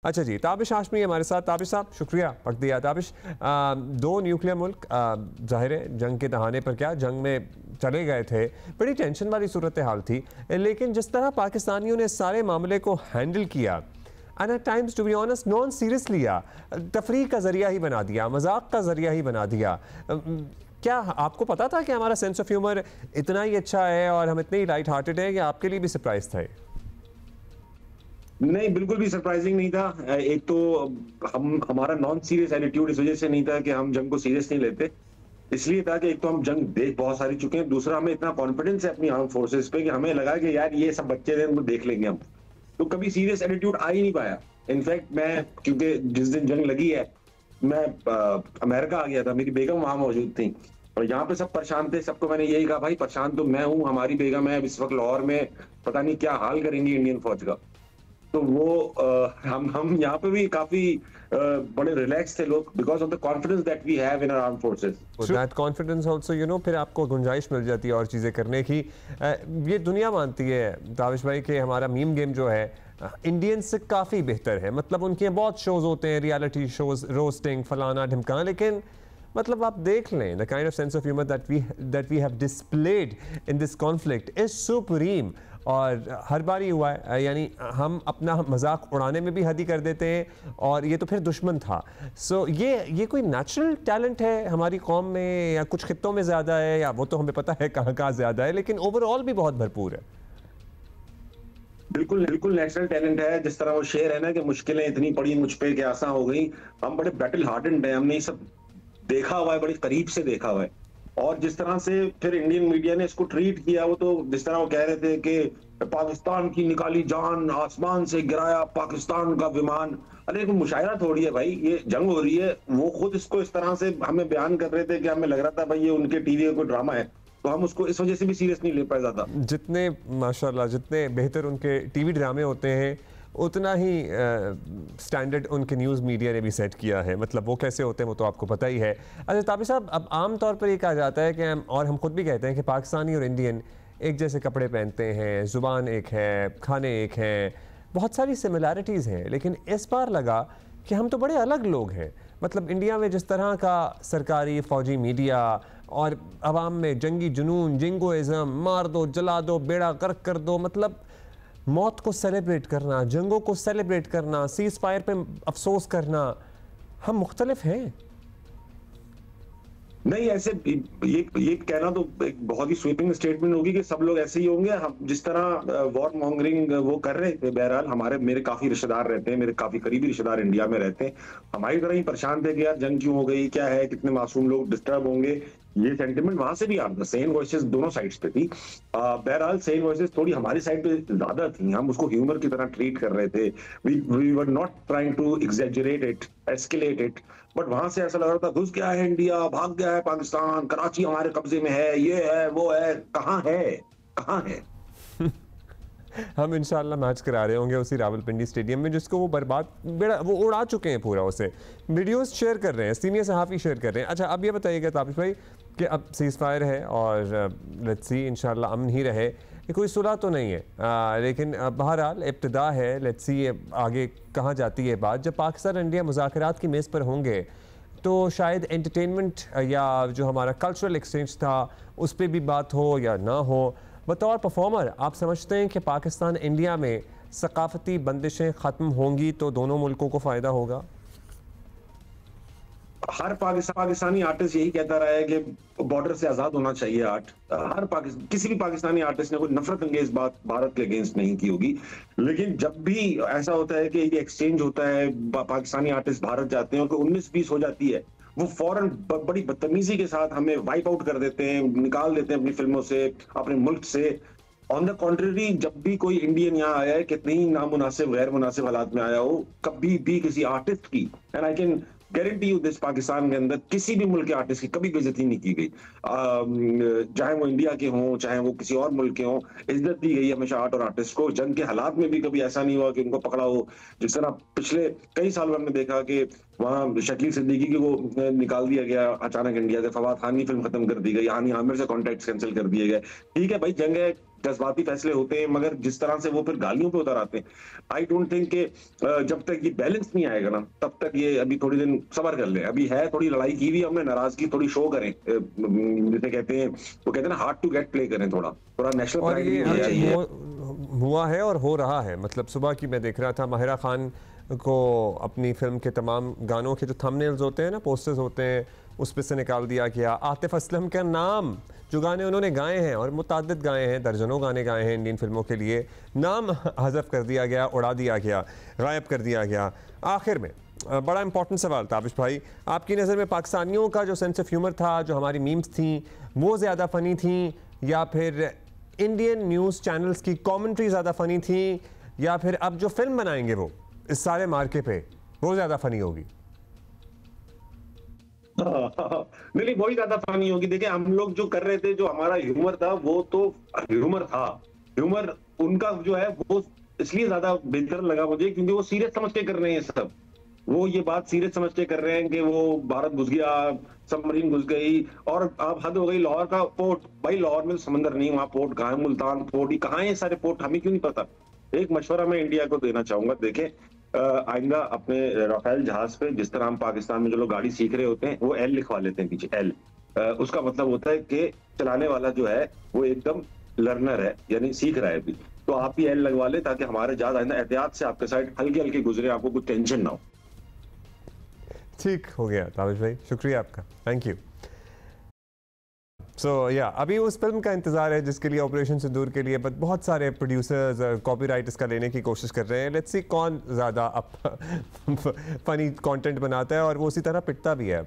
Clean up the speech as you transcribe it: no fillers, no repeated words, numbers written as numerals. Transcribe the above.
अच्छा जी, ताबिश हाशमी हमारे साथ। ताबिश साहब शुक्रिया वक्त दिया। ताबिश, दो न्यूक्लियर मुल्क ज़ाहिर है जंग के दहाने पर क्या जंग में चले गए थे, बड़ी टेंशन वाली सूरत हाल थी, लेकिन जिस तरह पाकिस्तानियों ने सारे मामले को हैंडल किया and at times to be honest non serious लिया, तफरीह का ज़रिया ही बना दिया, मजाक का ज़रिया ही बना दिया। क्या आपको पता था कि हमारा सेंस ऑफ ह्यूमर इतना ही अच्छा है और हम इतने ही लाइट हार्टेड हैं, या आपके लिए भी सरप्राइज था? नहीं, बिल्कुल भी सरप्राइजिंग नहीं था। एक तो हम हमारा नॉन सीरियस एटीट्यूड इस वजह से नहीं था कि हम जंग को सीरियस नहीं लेते। इसलिए था कि एक तो हम जंग देख बहुत सारी चुके हैं, दूसरा हमें इतना कॉन्फिडेंस है अपनी आर्म फोर्सेस पे कि हमें लगा कि यार ये सब बच्चे थे, उनको देख लेंगे हम। तो कभी सीरियस एटीट्यूड आ ही नहीं पाया। इनफैक्ट मैं, क्योंकि जिस दिन जंग लगी है मैं अमेरिका आ गया था, मेरी बेगम वहां मौजूद थी और यहाँ पे सब परेशान थे। सबको मैंने यही कहा, भाई परेशान तो मैं हूँ, हमारी बेगम है इस वक्त लाहौर में, पता नहीं क्या हाल करेंगी इंडियन फौज का। तो वो हम यहाँ पे भी काफी बड़े रिलैक्स थे लोग, because of the confidence that we have in our armed forces. That confidence also फिर आपको गुंजाइश मिल जाती है और चीज़ें करने की। ये दुनिया मानती है ताबिश भाई कि हमारा मीम गेम जो है इंडियन से काफ़ी बेहतर है। मतलब उनके बहुत शोज होते हैं, रियलिटी शोज, रोस्टिंग फलाना ढिमकाना, लेकिन मतलब आप देख लें the kind of sense of humour that we have displayed in this conflict is supreme. और हर बार ही हुआ है, यानी हम अपना मजाक उड़ाने में भी हद ही कर देते हैं, और ये तो फिर दुश्मन था। सो ये कोई नेचुरल टैलेंट है हमारी कौम में, या कुछ खित्तों में ज़्यादा है, या वो तो हमें पता है कहाँ कहाँ ज़्यादा है, लेकिन ओवरऑल भी बहुत भरपूर है। बिल्कुल बिल्कुल नेशनल टैलेंट है। जिस तरह वो शेर है ना कि मुश्किलें इतनी पड़ी मुझ पे कि आसान हो गई, हम बड़े बैटल हार्डेंड हैं, हमने ये सब देखा हुआ है, बड़ी करीब से देखा हुआ है। और जिस तरह से फिर इंडियन मीडिया ने इसको ट्रीट किया, वो तो जिस तरह वो कह रहे थे कि पाकिस्तान की निकाली जान, आसमान से गिराया पाकिस्तान का विमान। अरे कोई मुशायरा थोड़ी है भाई, ये जंग हो रही है। वो खुद इसको इस तरह से हमें बयान कर रहे थे कि हमें लग रहा था भाई ये उनके टीवी का कोई ड्रामा है, तो हम उसको इस वजह से भी सीरियस नहीं ले पाए ज्यादा। जितने माशाल्लाह जितने बेहतर उनके टीवी ड्रामे होते हैं, उतना ही स्टैंडर्ड उनके न्यूज़ मीडिया ने भी सेट किया है। मतलब वो कैसे होते हैं वो तो आपको पता ही है। अच्छा ताबिश साहब, अब आम तौर पर ये कहा जाता है कि और हम खुद भी कहते हैं कि पाकिस्तानी और इंडियन एक जैसे कपड़े पहनते हैं, ज़ुबान एक है, खाने एक हैं, बहुत सारी सिमिलैरिटीज़ हैं, लेकिन इस बार लगा कि हम तो बड़े अलग लोग हैं। मतलब इंडिया में जिस तरह का सरकारी फ़ौजी मीडिया और आवाम में जंगी जुनून, जिंगोइज़म, मार दो, जला दो, बेड़ा गर्क कर दो, मतलब मौत को सेलिब्रेट करना, जंगों को सेलिब्रेट करना, सीज़ फायर पे अफसोस करना, हम मुख्तलिफ हैं। नहीं, ऐसे ये कहना तो एक बहुत ही स्वीपिंग स्टेटमेंट होगी कि सब लोग ऐसे ही होंगे। हम जिस तरह वॉर मॉन्गरिंग वो कर रहे थे, बहरहाल मेरे काफी रिश्तेदार रहते हैं, मेरे काफी करीबी रिश्तेदार इंडिया में रहते हैं, हमारी तरह ही परेशान थे कि यार जंग क्यों हो गई, क्या है, कितने मासूम लोग डिस्टर्ब होंगे। ये सेंटिमेंट वहां से भी आता था, सेम वॉइसेस दोनों साइड्स पे थी। बहरहाल सेम वॉइसेस थोड़ी हमारी साइड पे ज्यादा थी, हम उसको ह्यूमर की तरह ट्रीट कर रहे थे। We were not trying to exaggerate it, escalate it, but वहां से ऐसा लग रहा था घुस गया है इंडिया, भाग गया है पाकिस्तान, कराची हमारे कब्जे में है, ये है वो है। कहाँ है, कहाँ है? हम इंशाल्लाह मैच करा रहे होंगे उसी रावलपिंडी स्टेडियम में, जिसको वो बर्बाद बेड़ा वो उड़ा चुके हैं पूरा। उसे वीडियोस शेयर कर रहे हैं, सीनियर सहाफ़ी शेयर कर रहे हैं। अच्छा, अब ये बताइएगा ताबिश भाई कि अब सीज़ फायर है और लेट्स सी इंशाल्लाह अमन ही रहे, ये कोई सुलह तो नहीं है, लेकिन बहरहाल इब्तिदा है। लेट्स सी आगे कहाँ जाती है बात। जब पाकिस्तान इंडिया मुज़ाकरात की मेज़ पर होंगे तो शायद एंटरटेनमेंट या जो हमारा कल्चरल एक्सचेंज था उस पर भी बात हो या ना हो। बतौर परफॉर्मर आप समझते हैं कि पाकिस्तान इंडिया में सकाफती बंदिशें ख़त्म होंगी तो दोनों मुल्कों को फ़ायदा होगा? हर पाकिस्तानी आर्टिस्ट यही कहता रहा है कि बॉर्डर से आजाद होना चाहिए आर्ट। किसी भी पाकिस्तानी आर्टिस्ट ने कोई नफरत अंगेज बात भारत के अगेंस्ट नहीं की होगी। लेकिन जब भी ऐसा होता है कि ये एक्सचेंज होता है, पाकिस्तानी आर्टिस्ट भारत जाते हैं और 19-20 हो जाती है, वो फौरन बड़ी बदतमीजी के साथ हमें वाइप आउट कर देते हैं, निकाल देते हैं अपनी फिल्मों से, अपने मुल्क से। ऑन द कॉन्ट्ररी, जब भी कोई इंडियन यहाँ आया है, कितनी ही नामुनासिब गैर मुनासिब हालात में आया हो, कभी भी किसी आर्टिस्ट की, and I can guarantee you this, Pakistan के अंदर किसी भी मुल्क के आर्टिस्ट की कभी बेइज्जती नहीं की गई। चाहे वो इंडिया के हों, चाहे वो किसी और मुल्क के हों, इज्जत दी गई हमेशा आर्ट और आर्टिस्ट को। जंग के हालात में भी कभी ऐसा नहीं हुआ कि उनको पकड़ा हो। जिस तरह पिछले कई साल में हमने देखा कि वहां शकील सिद्दीकी की वो निकाल दिया गया अचानक इंडिया से, फवाद खान की फिल्म खत्म कर दी गई, हानी आमिर से कॉन्ट्रैक्ट कैंसिल कर दिए गए। ठीक है भाई, जंग है, जज्बाती फैसले होते हैं, मगर जिस तरह से वो फिर गालियों पे उतर आते हैं, आई डोंट थिंक कि जब तक ये बैलेंस नहीं आएगा ना, तब तक ये अभी थोड़ी दिन सब्र कर लें। अभी है थोड़ी लड़ाई की हुई, हमने नाराजगी थोड़ी शो करें, जिसे कहते हैं, वो कहते हैं ना, हार्ड टू गेट प्ले करें, थोड़ा थोड़ा नेशनल और प्राइड ये भी होना चाहिए। हुआ है और हो रहा है। मतलब सुबह की मैं देख रहा था, माहिरा खान को अपनी फिल्म के तमाम गानों के जो थंबनेल्स होते हैं ना, पोस्टर्स होते हैं, उस पर से निकाल दिया गया। आतिफ असलम का नाम, जो गाने उन्होंने गाए हैं और मुतअद्दिद गाए हैं, दर्जनों गाने गाए हैं इंडियन फिल्मों के लिए, नाम हज़फ कर दिया गया, उड़ा दिया गया, गायब कर दिया गया। आखिर में बड़ा इंपॉर्टेंट सवाल ताबिश भाई, आपकी नज़र में पाकिस्तानियों का जो सेंस ऑफ ह्यूमर था, जो हमारी मीम्स थी, वो ज़्यादा फ़नी थी, या फिर इंडियन न्यूज़ चैनल्स की कमेंट्री ज़्यादा फ़नी थी, या फिर अब जो फिल्म बनाएंगे वो इस सारे मार्के पे, वो ज़्यादा फ़नी होगी? नहीं नहीं, वही ज्यादा फनी होगी। देखिए, हम लोग जो कर रहे थे, जो हमारा ह्यूमर था, वो तो ह्यूमर था। ह्यूमर उनका जो है वो इसलिए ज्यादा बेहतर लगा मुझे, क्योंकि वो सीरियस समझ के कर रहे हैं सब। वो ये बात सीरियस समझ के कर रहे हैं कि वो भारत घुस गया, सबमरीन घुस गई, और अब हद हो गई। लाहौर का पोर्ट, भाई लाहौर में तो समंदर नहीं, वहां पोर्ट कहाँ है? मुल्तान पोर्ट ही कहाँ है? ये सारे पोर्ट हमें क्यों नहीं पता? एक मशवरा मैं इंडिया को देना चाहूंगा, देखें, आइंदा अपने राफेल जहाज पे, जिस तरह हम पाकिस्तान में जो लोग गाड़ी सीख रहे होते हैं, वो एल लिखवा लेते हैं पीछे, एल। उसका मतलब होता है कि चलाने वाला जो है वो एकदम लर्नर है, यानी सीख रहा है अभी। तो आप भी एल लगवा ले, ताकि हमारे जहाज आइंदा एहतियात से आपके साइड हल्के हल्के गुजरे, आपको कुछ टेंशन ना हो। ठीक हो गया ताबिश भाई, शुक्रिया आपका, थैंक यू। सो या अभी उस फिल्म का इंतज़ार है जिसके लिए ऑपरेशन सिंदूर के लिए बहुत सारे प्रोड्यूसर्स कॉपीराइट इसका लेने की कोशिश कर रहे हैं। लेट्स सी कौन ज़्यादा फनी कंटेंट बनाता है और वो उसी तरह पिटता भी है।